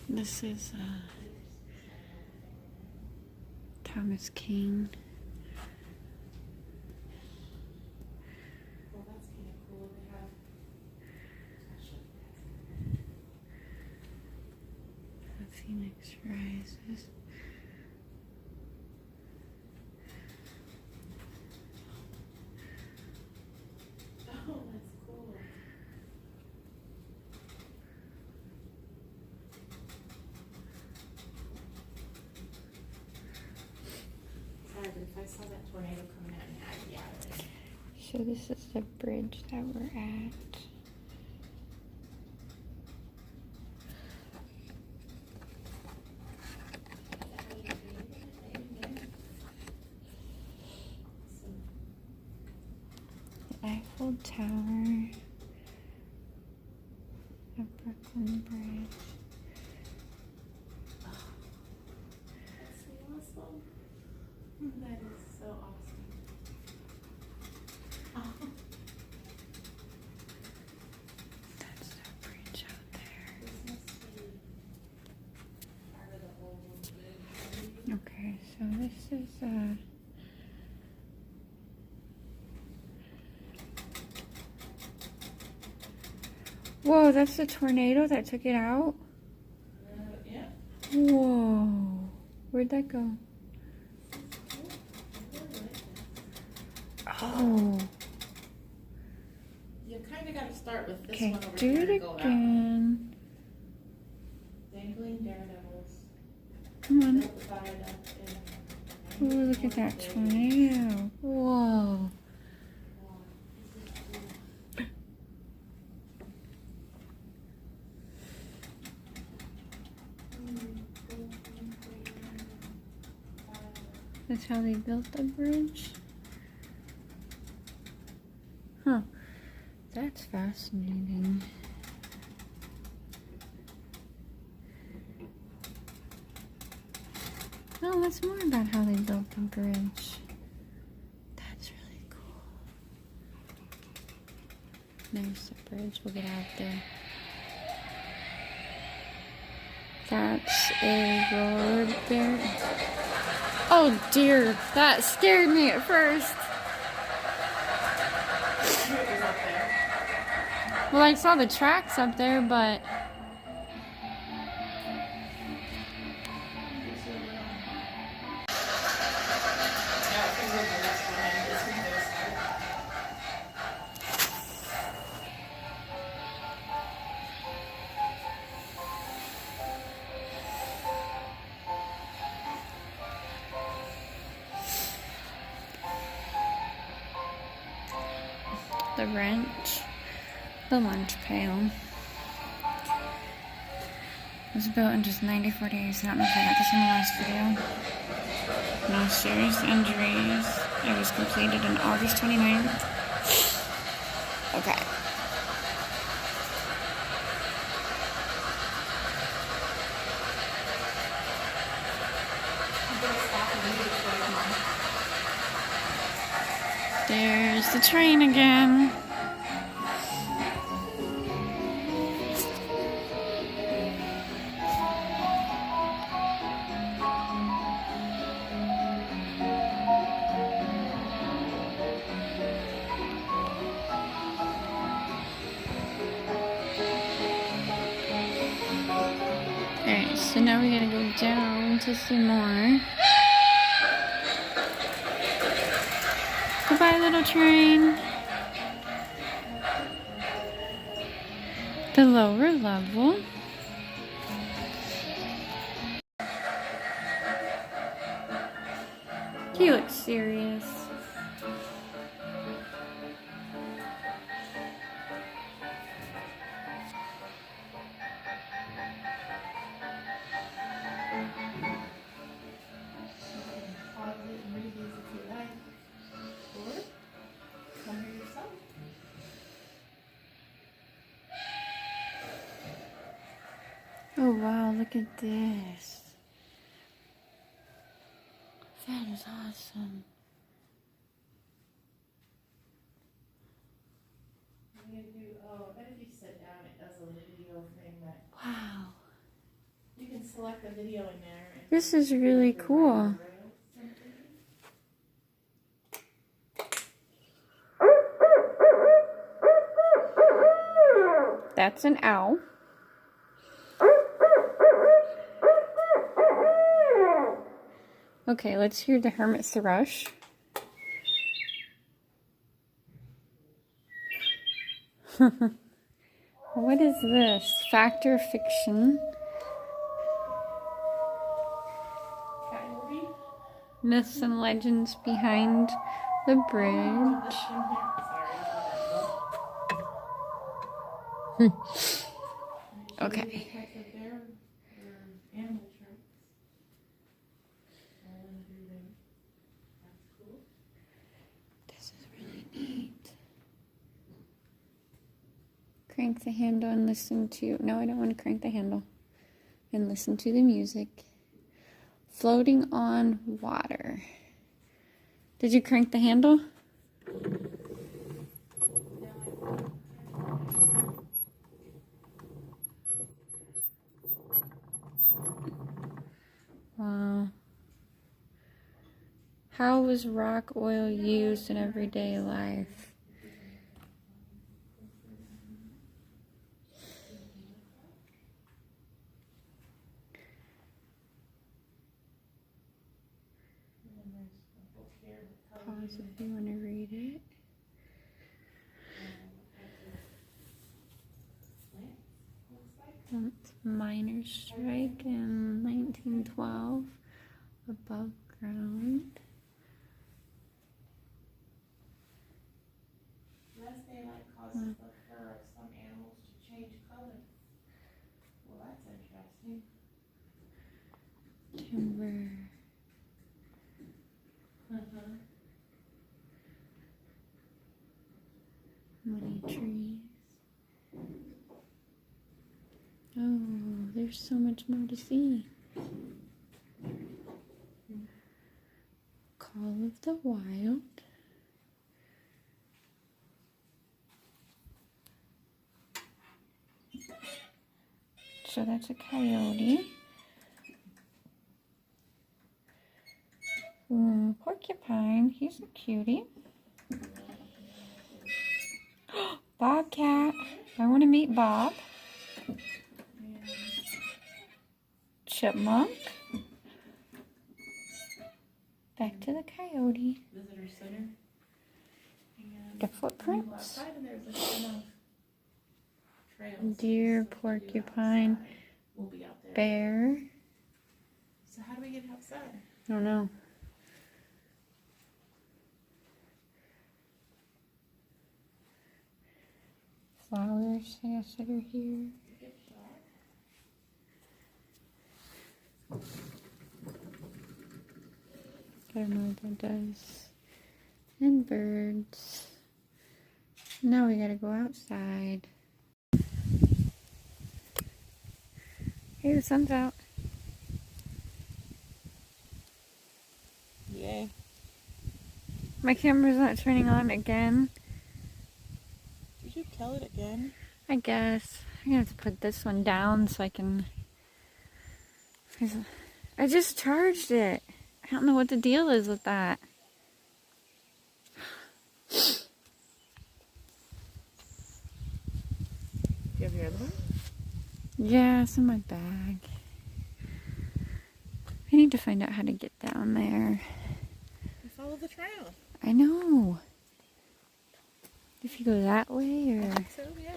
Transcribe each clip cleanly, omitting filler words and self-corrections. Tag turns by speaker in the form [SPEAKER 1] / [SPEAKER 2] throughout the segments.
[SPEAKER 1] This is Thomas King.
[SPEAKER 2] Well, that's kind of cool. They have
[SPEAKER 1] The Phoenix Rises.
[SPEAKER 2] oh, that's cool. Sorry, but if I saw that tornado coming at me, I'd be out of it.
[SPEAKER 1] So this is the bridge that we're at. The Eiffel Tower. The Brooklyn Bridge.
[SPEAKER 2] That's awesome. That is so awesome. Oh.
[SPEAKER 1] That's the bridge out there.
[SPEAKER 2] This must be part of the old bridge.
[SPEAKER 1] Okay, so this is Whoa, that's the tornado that took it out?
[SPEAKER 2] Yeah.
[SPEAKER 1] Whoa. Where'd that go? Oh.
[SPEAKER 2] You kind of got to start with this
[SPEAKER 1] Okay,
[SPEAKER 2] one over
[SPEAKER 1] do
[SPEAKER 2] here
[SPEAKER 1] it
[SPEAKER 2] to go out.
[SPEAKER 1] again.
[SPEAKER 2] Dangling daredevils.
[SPEAKER 1] Come on.
[SPEAKER 2] Built the viaduct
[SPEAKER 1] Oh,
[SPEAKER 2] in
[SPEAKER 1] look at that
[SPEAKER 2] 1940.
[SPEAKER 1] tornado. Whoa.
[SPEAKER 2] Wow, this is cool.
[SPEAKER 1] That's how they built the bridge? Huh. That's fascinating. Oh, that's more about how they built the bridge. That's really cool. There's the bridge. We'll get out there. That's a road there. Oh dear, that scared me at first. Well, I saw the tracks up there, but the wrench, the lunch pail. It was built in just 94 days. I don't know if I got this in the last video. No serious injuries. It was completed on August 29th. Okay. There's the train again. Alright, so now we gotta go down to see more. Goodbye, little train. The lower level. He looks serious.
[SPEAKER 2] Pause it and read these if you like. Or come here yourself.
[SPEAKER 1] Oh wow, look at this. That is awesome.
[SPEAKER 2] I'm gonna do, oh, I bet if you sit down, it does a video thing that
[SPEAKER 1] Wow.
[SPEAKER 2] you can select a video in there. And
[SPEAKER 1] This is really cool. That's an owl. Okay, let's hear the hermit thrush. What is this? Fact or fiction?
[SPEAKER 2] Coyote.
[SPEAKER 1] Myths and legends behind the
[SPEAKER 2] Oh,
[SPEAKER 1] bridge.
[SPEAKER 2] this one here. Sorry,
[SPEAKER 1] Okay.
[SPEAKER 2] These types of bear or animal tracks. All in through there. That's cool.
[SPEAKER 1] This is really neat. Crank the handle and listen to... No, I don't want to crank the handle. And listen to the music. Floating on water. Did you crank the handle? Wow. How was rock oil used in everyday life? Pause if you want to read it. Miners' strike in 1912 above ground.
[SPEAKER 2] Less daylight causes the fur of some animals to change color. Well, that's interesting.
[SPEAKER 1] Timber. Money trees. Oh, there's so much more to see. Call of the Wild. So that's a coyote. Porcupine, he's a cutie. Bobcat, I want to meet Bob. Chipmunk. Back to the coyote.
[SPEAKER 2] Visitor center. And
[SPEAKER 1] The footprints.
[SPEAKER 2] outside and there's a ton of trails.
[SPEAKER 1] Deer,
[SPEAKER 2] So to do
[SPEAKER 1] porcupine,
[SPEAKER 2] outside, we'll be out there.
[SPEAKER 1] bear.
[SPEAKER 2] So how do we get outside?
[SPEAKER 1] I don't know. Flowers, I guess, that are here.
[SPEAKER 2] Get dark.
[SPEAKER 1] I don't know what that does. And birds. Now we gotta go outside. Hey, the sun's out.
[SPEAKER 2] Yay.
[SPEAKER 1] My camera's not turning on again.
[SPEAKER 2] Did you tell it again?
[SPEAKER 1] I guess. I'm gonna have to put this one down so I can... I just charged it. I don't know what the deal is with that.
[SPEAKER 2] Do you have your other one?
[SPEAKER 1] Yeah, it's in my bag. I need to find out how to get down there.
[SPEAKER 2] You follow the trail.
[SPEAKER 1] I know. If you go that way or...
[SPEAKER 2] So, yeah.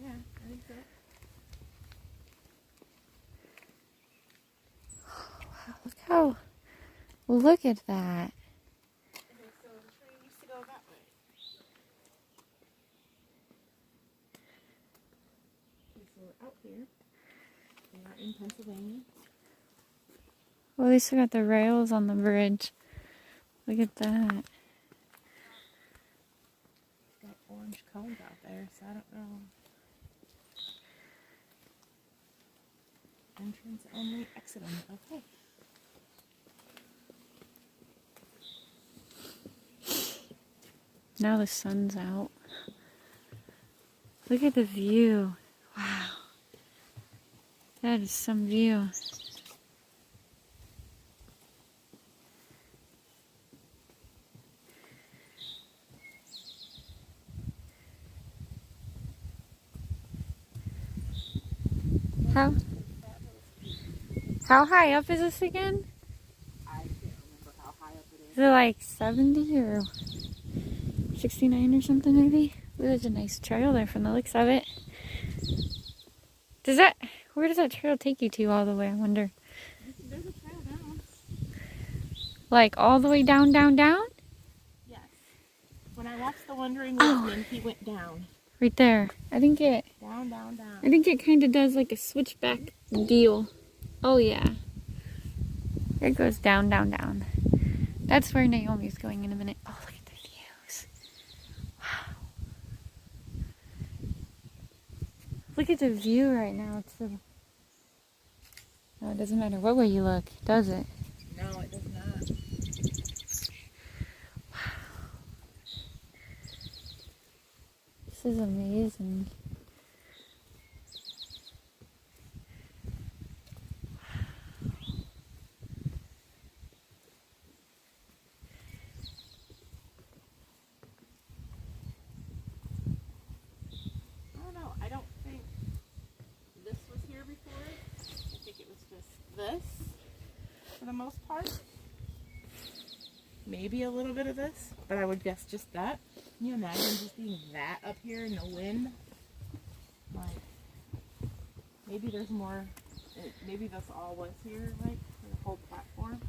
[SPEAKER 2] Yeah, I think so.
[SPEAKER 1] Look at that.
[SPEAKER 2] Okay, so the train used to go that way. Okay, so we're out here. We are in Pennsylvania.
[SPEAKER 1] Well, they still got the rails on the bridge. Look at that.
[SPEAKER 2] It's got orange cones out there, so I don't know. Entrance only, exit only. Okay.
[SPEAKER 1] Now the sun's out. Look at the view. Wow. That is some view. How high up is this again?
[SPEAKER 2] I can't remember how high up it
[SPEAKER 1] Is it like 70 or 69 or something maybe? Ooh, there's a nice trail there from the looks of it. Where does that trail take you to all the way, I wonder?
[SPEAKER 2] There's a trail down.
[SPEAKER 1] Like all the way down, down, down?
[SPEAKER 2] Yes. When I watched The Wandering Woodsman, he went down.
[SPEAKER 1] Right there. I think it kind of does like a switchback deal. Oh yeah. It goes down, down, down. That's where Naomi's going in a minute. Oh, look at the views. Wow. Look at the view right now. No, it doesn't matter what way you look, does it?
[SPEAKER 2] No, it does not.
[SPEAKER 1] This is amazing.
[SPEAKER 2] I don't know. I don't think this was here before. I think it was just this for the most part. Maybe a little bit of this, but I would guess just that. Can you imagine just being that up here in the wind? Like, maybe there's more. Maybe this all was here, like, for the whole platform.